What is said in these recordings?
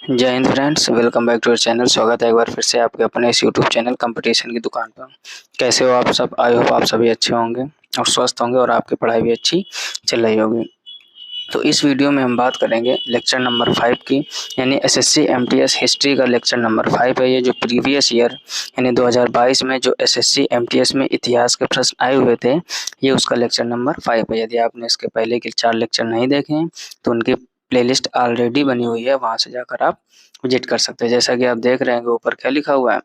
जय हिंद friends, welcome back to our channel. स्वागत है एक बार फिर से आपके अपने इस यूट्यूब चैनल कंपटीशन की दुकान पर। कैसे हो आप सब? आई होप आप सभी अच्छे होंगे और स्वस्थ होंगे और आपकी पढ़ाई भी अच्छी चल रही होगी। तो इस वीडियो में हम बात करेंगे लेक्चर नंबर 5 की, यानी एसएससी एमटीएस हिस्ट्री का लेक्चर नंबर 5 है। ये जो प्रीवियस ईयर यानी 2022 में जो एसएससी एमटीएस में इतिहास के प्रश्न आए हुए थे, ये उसका लेक्चर नंबर 5 है। यदि आपने इसके पहले के 4 लेक्चर नहीं देखे हैं तो उनकी प्लेलिस्ट ऑलरेडी बनी हुई है, वहां से जाकर आप विजिट कर सकते हैं। जैसा कि आप देख रहे हैं ऊपर क्या लिखा हुआ है,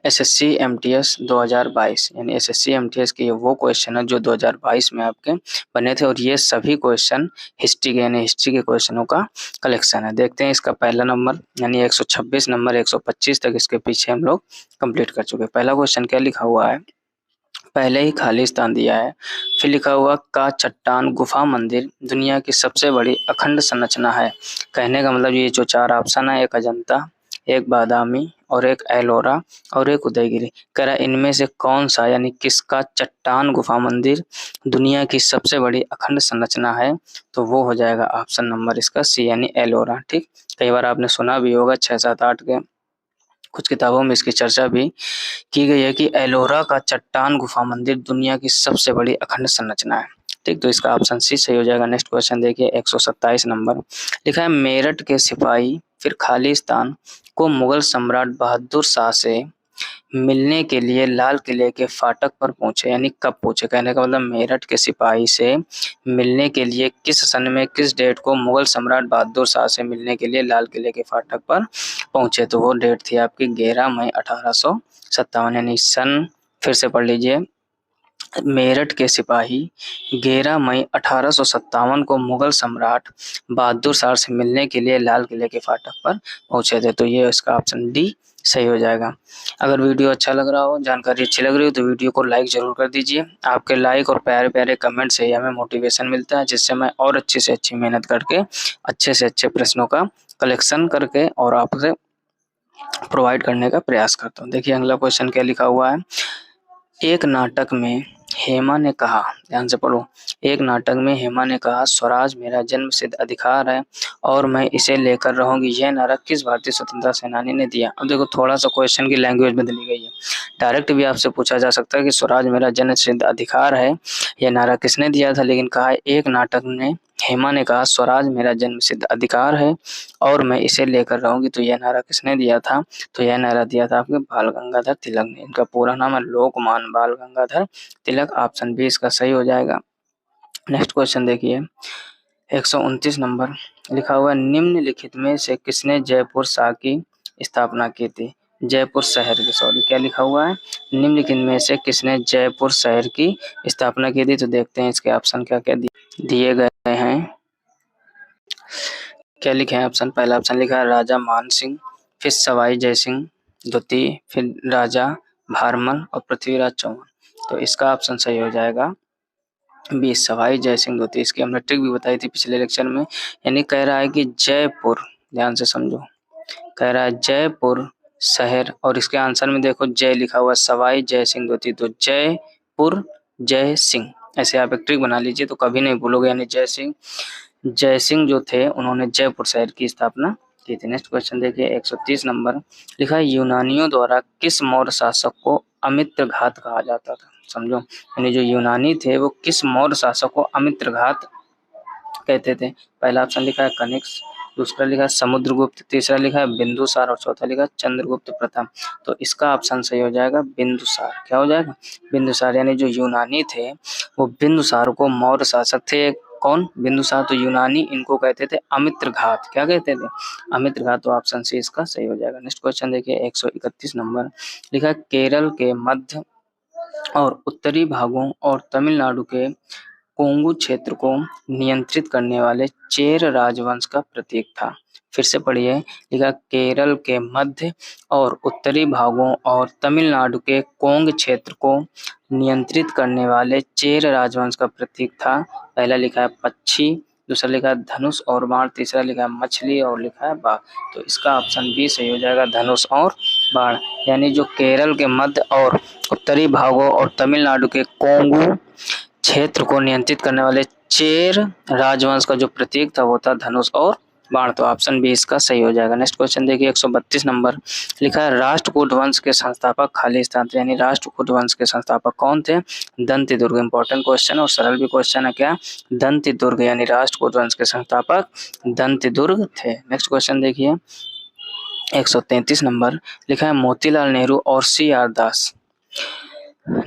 एसएससी एमटीएस 2022, यानी एसएससी एमटीएस के वो क्वेश्चन है जो 2022 में आपके बने थे और ये सभी क्वेश्चन हिस्ट्री के यानी हिस्ट्री के क्वेश्चनों का कलेक्शन है। देखते हैं इसका पहला नंबर यानी 126 नंबर 125 तक इसके पीछे हम लोग कंप्लीट कर चुके हैं। पहला क्वेश्चन क्या लिखा हुआ है, पहले ही खालिस्तान दिया है। फिर लिखा हुआ का चट्टान गुफा मंदिर दुनिया की सबसे बड़ी अखंड संरचना है। कहने का मतलब ये जो 4 ऑप्शन है, एक अजंता, एक बादामी और एक एलोरा और एक उदयगिरी, कह रहा इनमें से कौन सा यानी किसका चट्टान गुफा मंदिर दुनिया की सबसे बड़ी अखंड संरचना है, तो वो हो जाएगा ऑप्शन नंबर इसका सी यानी एलोरा। ठीक, कई बार आपने सुना भी होगा, 6, 7, 8 के कुछ किताबों में इसकी चर्चा भी की गई है कि एलोरा का चट्टान गुफा मंदिर दुनिया की सबसे बड़ी अखंड संरचना है। ठीक, तो इसका ऑप्शन सी सही हो जाएगा। नेक्स्ट क्वेश्चन देखिए 127 नंबर लिखा है, मेरठ के सिपाही फिर खालिस्तान को मुगल सम्राट बहादुर शाह से मिलने के लिए लाल किले के फाटक पर पहुंचे, यानी कब पहुंचे। कहने का मतलब मेरठ के सिपाही से मिलने के लिए किस सन में किस डेट को मुगल सम्राट बहादुर शाह से मिलने के लिए लाल किले के फाटक पर पहुंचे, तो वो डेट थी आपकी 11 मई 1857, यानी सन फिर से पढ़ लीजिए, मेरठ के सिपाही 11 मई 1857 को मुगल सम्राट बहादुर शाह से मिलने के लिए लाल किले के फाटक पर पहुंचे थे, तो ये इसका ऑप्शन डी सही हो जाएगा। अगर वीडियो अच्छा लग रहा हो, जानकारी अच्छी लग रही हो तो वीडियो को लाइक जरूर कर दीजिए। आपके लाइक और प्यारे प्यारे कमेंट से ही हमें मोटिवेशन मिलता है, जिससे मैं और अच्छी से अच्छी मेहनत करके अच्छे से अच्छे प्रश्नों का कलेक्शन करके और आपसे प्रोवाइड करने का प्रयास करता हूँ। देखिए अगला क्वेश्चन क्या लिखा हुआ है, एक नाटक में हेमा ने कहा, ध्यान से पढ़ो, एक नाटक में हेमा ने कहा स्वराज मेरा जन्म सिद्ध अधिकार है और मैं इसे लेकर रहूंगी, यह नारा किस भारतीय स्वतंत्रता सेनानी ने दिया। अब देखो थोड़ा सा क्वेश्चन की लैंग्वेज बदली गई है। डायरेक्ट भी आपसे पूछा जा सकता है कि स्वराज मेरा जन्म सिद्ध अधिकार है, यह नारा किसने दिया था, लेकिन कहा एक नाटक में हेमा ने कहा स्वराज मेरा जन्म सिद्ध अधिकार है और मैं इसे लेकर रहूंगी, तो यह नारा किसने दिया था, तो यह नारा दिया था आपके बाल गंगाधर तिलक ने। इनका पूरा नाम है लोकमान बाल गंगाधर तिलक। ऑप्शन बी इसका सही हो जाएगा। नेक्स्ट क्वेश्चन देखिए 129 नंबर लिखा हुआ है, निम्नलिखित में से किसने जयपुर शाह की स्थापना की थी। जयपुर शहर की, सॉरी क्या लिखा हुआ है, निम्नलिखित में से किसने जयपुर शहर की स्थापना की थी, तो देखते हैं इसके ऑप्शन क्या क्या दिए गए हैं। क्या लिखे हैं ऑप्शन, पहला ऑप्शन लिखा है राजा मान सिंह, फिर सवाई जय सिंह द्वितीय, फिर राजा भारमल और पृथ्वीराज चौहान, तो इसका ऑप्शन सही हो जाएगा बी सवाई जय सिंह द्वितीय। इसकी हमने ट्रिक भी बताई थी पिछले लेक्चर में, यानी कह रहा है कि जयपुर, ध्यान से समझो, कह रहा है जयपुर शहर और इसके आंसर में देखो जय लिखा हुआ, सवाई जय सिंह द्वितीय, तो जयपुर जय सिंह, ऐसे आप एक ट्रिक बना लीजिए तो कभी नहीं भूलोगे। यानी जय सिंह जो थे उन्होंने जयपुर शहर की स्थापना की थी। नेक्स्ट क्वेश्चन देखिए 130 नंबर लिखा है, यूनानियों द्वारा किस मौर्य शासक को अमित्रघात कहा जाता था। समझो, यानी जो यूनानी थे वो किस मौर्य शासक को अमित्रघात कहते थे। पहला ऑप्शन लिखा है कनिष्क, दूसरा लिखा है समुद्रगुप्त, तीसरा लिखा है बिंदुसार और चौथा लिखा है चंद्रगुप्त प्रथम, तो इसका ऑप्शन सही हो जाएगा बिंदुसार। क्या हो जाएगा, बिंदुसार। यानी जो यूनानी थे वो बिंदुसार को मौर्य शासक थे, कौन, बिंदुसार, तो यूनानी इनको कहते थे अमित्रघात। क्या कहते थे, अमित्रघात, तो ऑप्शन सी इसका सही हो जाएगा। नेक्स्ट क्वेश्चन देखिए 131 नंबर लिखा है, केरल के मध्य और उत्तरी भागों और तमिलनाडु के कोंगू क्षेत्र को नियंत्रित करने वाले चेर राजवंश का प्रतीक था। फिर से पढ़िए, लिखा केरल के मध्य और उत्तरी भागों और तमिलनाडु के कोंग क्षेत्र को नियंत्रित करने वाले चेर राजवंश का प्रतीक था। पहला लिखा है पक्षी, दूसरा लिखा है धनुष और बाण, तीसरा लिखा है मछली और लिखा है बाघ, तो इसका ऑप्शन बी सही हो जाएगा धनुष और बाण। यानी जो केरल के मध्य और उत्तरी भागों और तमिलनाडु के कोंगू क्षेत्र को नियंत्रित करने वाले चेर राजवंश का जो प्रतीक था वो था धनुष और बाण, तो ऑप्शन बी इसका सही हो जाएगा। नेक्स्ट क्वेश्चन देखिए 132 नंबर लिखा है राष्ट्रकूट वंश के संस्थापक खाली स्थान थे, यानी राष्ट्रकूट वंश के संस्थापक कौन थे? दंती दुर्ग। इंपॉर्टेंट क्वेश्चन और सरल भी क्वेश्चन है क्या? दंती दुर्ग, यानी राष्ट्रकूट वंश के संस्थापक दंती दुर्ग थे। नेक्स्ट क्वेश्चन देखिए 133 नंबर लिखा है मोतीलाल नेहरू और सी आर दास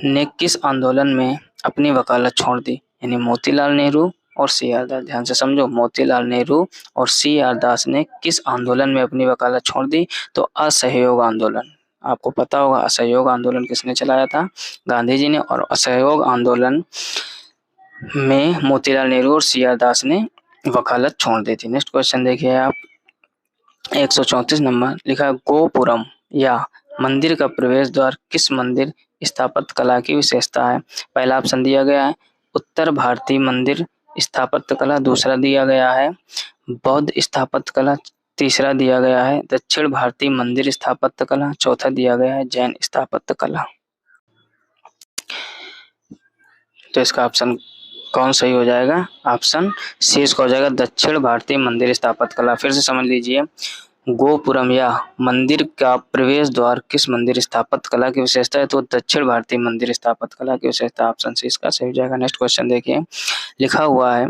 ने किस आंदोलन में अपनी वकालत छोड़ दी? यानी मोतीलाल नेहरू और सी आर दास, ध्यान से समझो, मोतीलाल नेहरू और सी आर दास ने किस आंदोलन में अपनी वकालत छोड़ दी? तो असहयोग आंदोलन। आपको पता होगा असहयोग आंदोलन किसने चलाया था? गांधी जी ने। और असहयोग आंदोलन में मोतीलाल नेहरू और सी आर दास ने वकालत छोड़ दी थी। नेक्स्ट क्वेश्चन देखिए आप 134 नंबर लिखा है गोपुरम या मंदिर का प्रवेश द्वार किस मंदिर स्थापत्य कला की विशेषता है? पहला ऑप्शन दिया गया है उत्तर भारतीय मंदिर स्थापत्य कला, दूसरा दिया गया है बौद्ध स्थापत्य कला, तीसरा दिया गया है दक्षिण भारतीय मंदिर स्थापत्य कला, चौथा दिया गया है जैन स्थापत्य कला। तो इसका ऑप्शन कौन सही हो जाएगा? ऑप्शन सी इसका हो जाएगा दक्षिण भारतीय मंदिर स्थापत्य कला। फिर से समझ लीजिए गोपुरम या मंदिर का प्रवेश द्वार किस मंदिर स्थापत्य कला की विशेषता है? तो दक्षिण भारतीय मंदिर स्थापत्य कला की विशेषता, ऑप्शन सी इसका सही हो जाएगा। नेक्स्ट क्वेश्चन देखिए लिखा हुआ है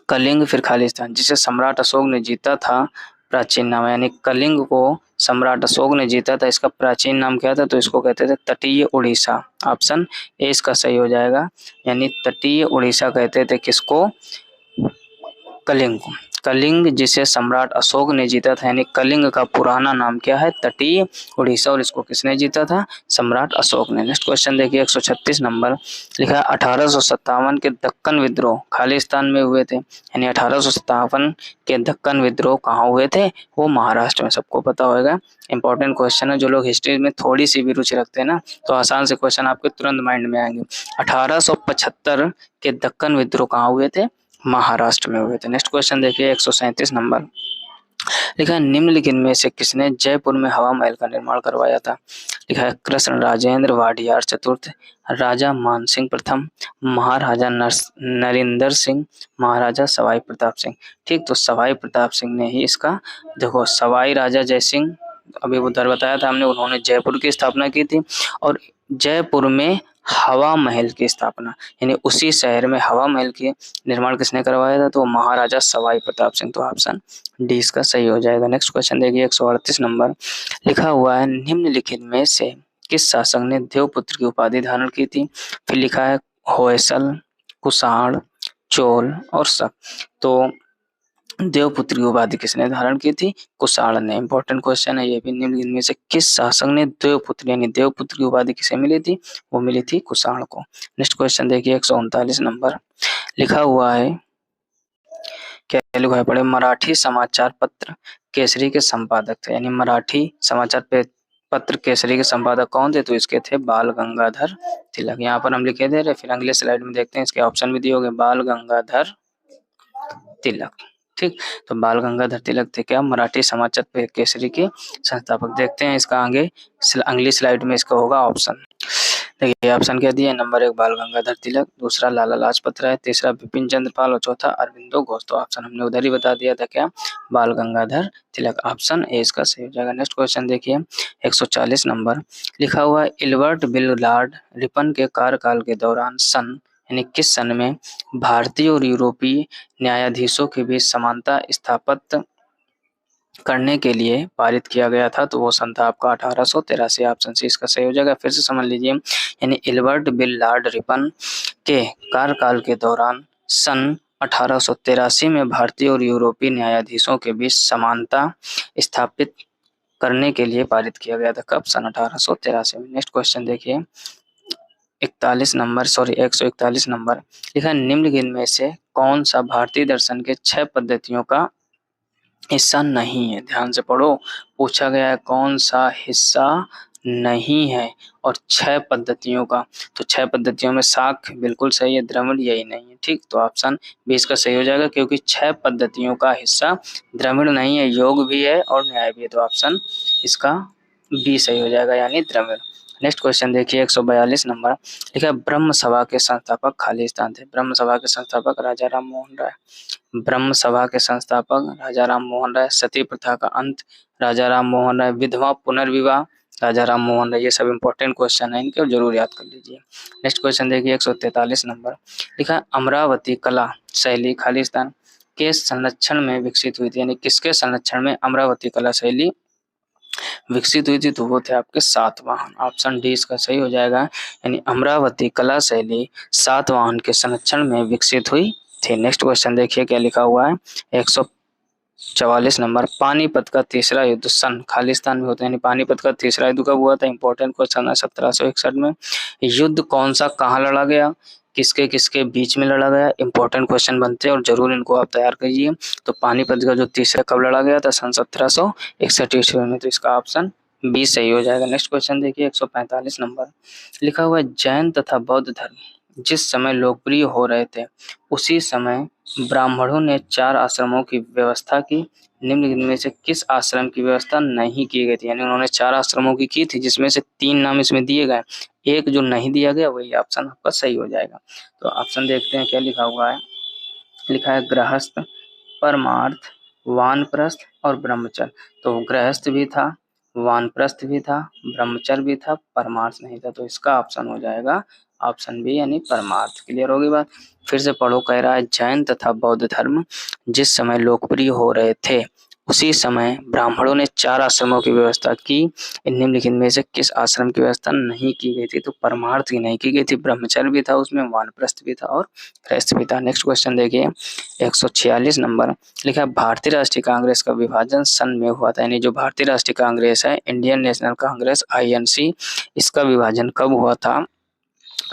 कलिंग फिर खालिस्तान जिसे सम्राट अशोक ने जीता था प्राचीन नाम, यानी कलिंग को सम्राट अशोक ने जीता था, इसका प्राचीन नाम क्या था? तो इसको कहते थे तटीय उड़ीसा। ऑप्शन ए इसका सही हो जाएगा, यानी तटीय उड़ीसा कहते थे किसको? कलिंग को। कलिंग जिसे सम्राट अशोक ने जीता था, यानी कलिंग का पुराना नाम क्या है? तटीय उड़ीसा, और इसको किसने जीता था? सम्राट अशोक ने। नेक्स्ट क्वेश्चन देखिए 136 नंबर लिखा है 1857 के दक्कन विद्रोह खालिस्तान में हुए थे, यानी 1857 के दक्कन विद्रोह कहाँ हुए थे? वो महाराष्ट्र में, सबको पता होगा। इंपॉर्टेंट क्वेश्चन है, जो लोग हिस्ट्री में थोड़ी सी भी रुचि रखते हैं ना, तो आसान से क्वेश्चन आपके तुरंत माइंड में आएंगे। 1875 के दक्कन विद्रोह कहाँ हुए थे? महाराष्ट्र में हुए थे। नेक्स्ट क्वेश्चन देखिए 137 नंबर लिखा है निम्नलिखित में से किसने जयपुर में हवा महल का निर्माण करवाया था? लिखा है कृष्ण राजेंद्र वाडियार चतुर्थ, राजा मानसिंह प्रथम, महाराजा नरिंदर सिंह, महाराजा सवाई प्रताप सिंह। ठीक, तो सवाई प्रताप सिंह ने ही इसका, देखो सवाई राजा जय सिंह अभी उधर बताया था हमने, उन्होंने जयपुर की स्थापना की थी, और जयपुर में हवा महल की स्थापना, यानी उसी शहर में हवा महल के निर्माण किसने करवाया था? तो महाराजा सवाई प्रताप सिंह। तो ऑप्शन डी इसका सही हो जाएगा। नेक्स्ट क्वेश्चन देखिए 138 नंबर लिखा हुआ है निम्नलिखित में से किस शासक ने देवपुत्र की उपाधि धारण की थी? फिर लिखा है होयसल, कुषाण, चोल और शक। तो देवपुत्र की उपाधि किसने धारण की थी? कुषाण ने। इंपॉर्टेंट क्वेश्चन है ये भी, निम्नलिखित में से किस शासक ने देवपुत्र यानी देवपुत्र की उपाधि किसे मिली थी? वो मिली थी कुषाण को। नेक्स्ट क्वेश्चन देखिए 139 नंबर लिखा हुआ है, क्या लिखा है पढ़े, मराठी समाचार पत्र केसरी के संपादक थे, यानी मराठी समाचार पत्र केसरी के संपादक कौन थे? तो इसके थे बाल गंगाधर तिलक। यहाँ पर हम लिखे दे रहे, फिर अगले स्लाइड में देखते हैं इसके ऑप्शन भी दिए होंगे, बाल गंगाधर तिलक। ठीक, तो बाल गंगाधर तिलक थे क्या? मराठी समाचार केसरी के संस्थापक। देखते हैं इसका आगे अगली स्लाइड में इसका होगा ऑप्शन। देखिए ऑप्शन क्या दिए, नंबर 1 बाल गंगाधर तिलक, दूसरा लाला लाजपत राय, तीसरा बिपिन चंद्र पाल और चौथा अरविंदो घोष। तो ऑप्शन हमने उधर ही बता दिया था क्या? बाल गंगाधर तिलक। ऑप्शन ए इसका सही हो जाएगा। नेक्स्ट क्वेश्चन देखिए 140 नंबर लिखा हुआ है इल्बर्ट बिललार्ड रिपन के कार्यकाल के दौरान सन यानी किस सन में भारतीय और यूरोपीय न्यायाधीशों के बीच समानता स्थापित करने के लिए पारित किया गया था? तो वो सन था आपका 1883। ऑप्शन सी इसका सही हो जाएगा। फिर से समझ लीजिए, यानी इल्बर्ट बिललार्ड रिपन के कार्यकाल के दौरान सन 1883 में भारतीय और यूरोपीय न्यायाधीशों के बीच समानता स्थापित करने के लिए पारित किया गया था। कब? सन 1883 में। नेक्स्ट क्वेश्चन देखिए 141 नंबर लिखा निम्नलिखित में से कौन सा भारतीय दर्शन के 6 पद्धतियों का हिस्सा नहीं है? ध्यान से पढ़ो, पूछा गया है कौन सा हिस्सा नहीं है और 6 पद्धतियों का। तो 6 पद्धतियों में शाक्त बिल्कुल सही है, द्रविड़ यही नहीं है। ठीक, तो ऑप्शन बी इसका सही हो जाएगा, क्योंकि 6 पद्धतियों का हिस्सा द्रविड़ नहीं है, योग भी है और न्याय भी है। तो ऑप्शन इसका बी सही हो जाएगा, यानी द्रविड़। नेक्स्ट क्वेश्चन देखिए 142 नंबर लिखा है ब्रह्म सभा के संस्थापक खालिस्तान थे। ब्रह्म सभा के संस्थापक राजा राम मोहन राय। ब्रह्म सभा के संस्थापक राजा राम मोहन राय। सती प्रथा का अंत राजा राम मोहन राय। विधवा पुनर्विवाह राजा राम मोहन राय। ये सब इंपॉर्टेंट क्वेश्चन है इनके, और जरूर याद कर लीजिए। नेक्स्ट क्वेश्चन देखिए 143 नंबर, लिखा है अमरावती कला शैली खालिस्तान के संरक्षण में विकसित हुई थी, यानी किसके संरक्षण में अमरावती कला शैली विकसित हुई थी, तो वो थे आपके सातवाहन। ऑप्शन डी इसका सही हो जाएगा, यानी अमरावती कला शैली सातवाहन के संरक्षण में विकसित हुई थी। नेक्स्ट क्वेश्चन देखिए क्या लिखा हुआ है 144 नंबर, पानीपत का तीसरा युद्ध सन खालिस्तान में होता है, यानी पानीपत का तीसरा युद्ध कब हुआ था, इंपॉर्टेंट क्वेश्चन है 1761 में। युद्ध कौन सा कहाँ लड़ा गया, किसके किसके बीच में लड़ा गया, इंपॉर्टेंट क्वेश्चन बनते हैं और जरूर इनको आप तैयार कीजिए। तो पानीपत का जो तीसरा कब लड़ा गया था, सन 1761 ईस्वी में, तो इसका ऑप्शन बी सही हो जाएगा। नेक्स्ट क्वेश्चन देखिए 145 नंबर, लिखा हुआ है जैन तथा बौद्ध धर्म जिस समय लोकप्रिय हो रहे थे उसी समय ब्राह्मणों ने 4 आश्रमों की व्यवस्था की, निम्नलिखित में से किस आश्रम की व्यवस्था नहीं की गई थी, यानी उन्होंने 4 आश्रमों की थी जिसमें से 3 नाम इसमें दिए गए, एक जो नहीं दिया गया वही ऑप्शन आपका सही हो जाएगा। तो ऑप्शन देखते हैं क्या लिखा हुआ है, लिखा है गृहस्थ, परमार्थ, वानप्रस्थ और ब्रह्मचर्य। तो गृहस्थ भी था, वानप्रस्थ भी था, ब्रह्मचर्य भी था, परमार्थ नहीं था, तो इसका ऑप्शन हो जाएगा ऑप्शन बी यानी परमार्थ। क्लियर होगी बात, फिर से पढ़ो, कह रहा है जैन तथा बौद्ध धर्म जिस समय लोकप्रिय हो रहे थे उसी समय ब्राह्मणों ने 4 आश्रमों की व्यवस्था की, निम्नलिखित में से किस आश्रम की व्यवस्था नहीं की गई थी, तो परमार्थ की नहीं की गई थी, ब्रह्मचर्य भी था उसमें, वानप्रस्थ भी था और गृहस्थ भी था। नेक्स्ट क्वेश्चन देखिए 146 नंबर, लिखा है भारतीय राष्ट्रीय कांग्रेस का विभाजन सन में हुआ था, यानी जो भारतीय राष्ट्रीय कांग्रेस है इंडियन नेशनल कांग्रेस INC, इसका विभाजन कब हुआ था,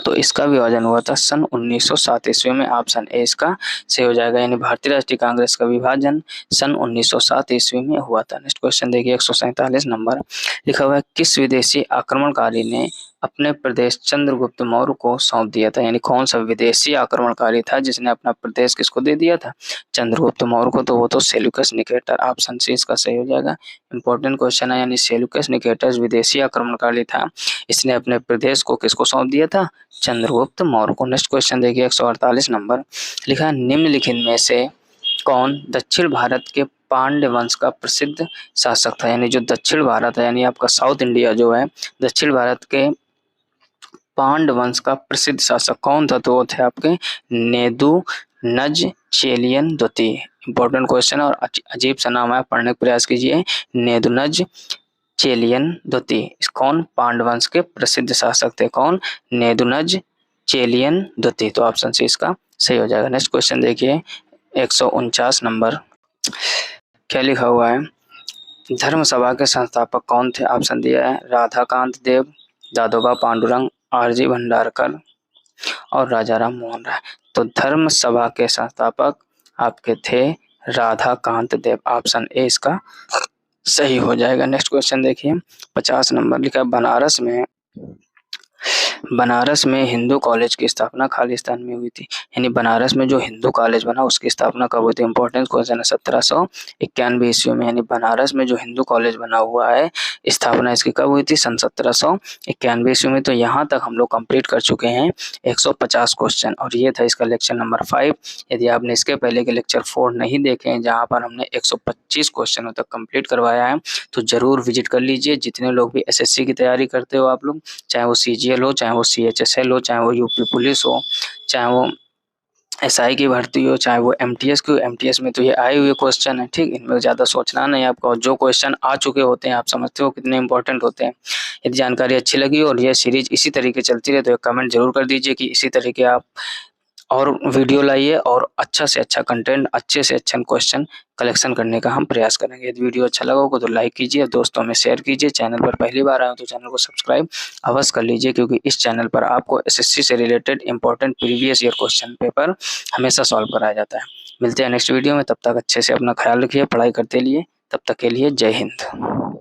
तो इसका विभाजन हुआ था सन 1907 ईस्वी में। ऑप्शन ए इसका सही हो जाएगा, यानी भारतीय राष्ट्रीय कांग्रेस का विभाजन सन 1907 ईस्वी में हुआ था। नेक्स्ट क्वेश्चन देखिए 147 नंबर, लिखा हुआ है किस विदेशी आक्रमणकारी ने अपने प्रदेश चंद्रगुप्त मौर्य को सौंप दिया था, यानी कौन सा विदेशी आक्रमणकारी था जिसने अपना प्रदेश किसको दे दिया था, चंद्रगुप्त मौर्य को, तो वो तो सेल्यूकस निकेटर। ऑप्शन सी इसका सही हो जाएगा, इंपॉर्टेंट क्वेश्चन है, यानी सेल्यूकस निकेटर विदेशी आक्रमणकारी था, इसने अपने प्रदेश को किसको सौंप दिया था, चंद्रगुप्त मौर्य को। नेक्स्ट क्वेश्चन देखिए 148 नंबर, लिखा है निम्नलिखित में से कौन दक्षिण भारत के पांड्य वंश का प्रसिद्ध शासक था, यानी जो दक्षिण भारत है यानी आपका साउथ इंडिया जो है, दक्षिण भारत के पांड्य वंश का प्रसिद्ध शासक कौन था, तो वो थे आपके नेदु नज चेलियन द्वितीय। इंपॉर्टेंट क्वेश्चन और अजीब सा नाम है, पढ़ने का प्रयास कीजिए, नेदुनज चेलियन द्वितीय। कौन, पांडवंश के प्रसिद्ध शासक थे, कौन, नेदुनज चेलियन द्वितीय, तो ऑप्शन सी इसका सही हो जाएगा। नेक्स्ट क्वेश्चन देखिए 149 नंबर, क्या लिखा हुआ है, धर्म सभा के संस्थापक कौन थे, ऑप्शन दिया है राधाकांत देव, दादोबा पांडुरंग, RG भंडारकर और राजा राम मोहन राय। तो धर्म सभा के संस्थापक आपके थे राधाकांत देव, ऑप्शन ए इसका सही हो जाएगा। नेक्स्ट क्वेश्चन देखिए 50 नंबर, लिखा बनारस में हिंदू कॉलेज की स्थापना खालिस्तान में हुई थी, यानी बनारस में जो हिंदू कॉलेज बना उसकी स्थापना कब हुई थी, इंपॉर्टेंट क्वेश्चन है, 1791 ईस्वी में, यानी बनारस में जो हिंदू कॉलेज बना हुआ है स्थापना इसकी कब हुई थी, सन 1791 ईस्वी में। तो यहाँ तक हम लोग कंप्लीट कर चुके हैं 150 क्वेश्चन, और ये था इसका लेक्चर नंबर 5। यदि आपने इसके पहले के लेक्चर 4 नहीं देखे हैं जहाँ पर हमने 125 क्वेश्चनों तक कंप्लीट करवाया है, तो जरूर विजिट कर लीजिए। जितने लोग भी SSC की तैयारी करते हो आप लोग, चाहे वो CGL हो, चाहे वो CHSL हो, चाहे वो UP पुलिस हो, चाहे वो SI की भर्ती हो, चाहे वो MTS की हो, MTS में तो ये आए हुए क्वेश्चन है, ठीक, इनमें ज़्यादा सोचना नहीं आपको, जो क्वेश्चन आ चुके होते हैं आप समझते हो कितने इंपॉर्टेंट होते हैं। यदि जानकारी अच्छी लगी और यह सीरीज इसी तरीके चलती रहे तो एक कमेंट जरूर कर दीजिए कि इसी तरीके आप और वीडियो लाइए और अच्छा से अच्छा कंटेंट, अच्छे से अच्छा क्वेश्चन कलेक्शन करने का हम प्रयास करेंगे। यदि वीडियो अच्छा लगा हो तो लाइक कीजिए, दोस्तों में शेयर कीजिए, चैनल पर पहली बार आए हो तो चैनल को सब्सक्राइब अवश्य कर लीजिए, क्योंकि इस चैनल पर आपको SSC से related important previous year question paper हमेशा सॉल्व कराया जाता है। मिलते हैं नेक्स्ट वीडियो में, तब तक अच्छे से अपना ख्याल रखिए, पढ़ाई करते रहिए, तब तक के लिए जय हिंद।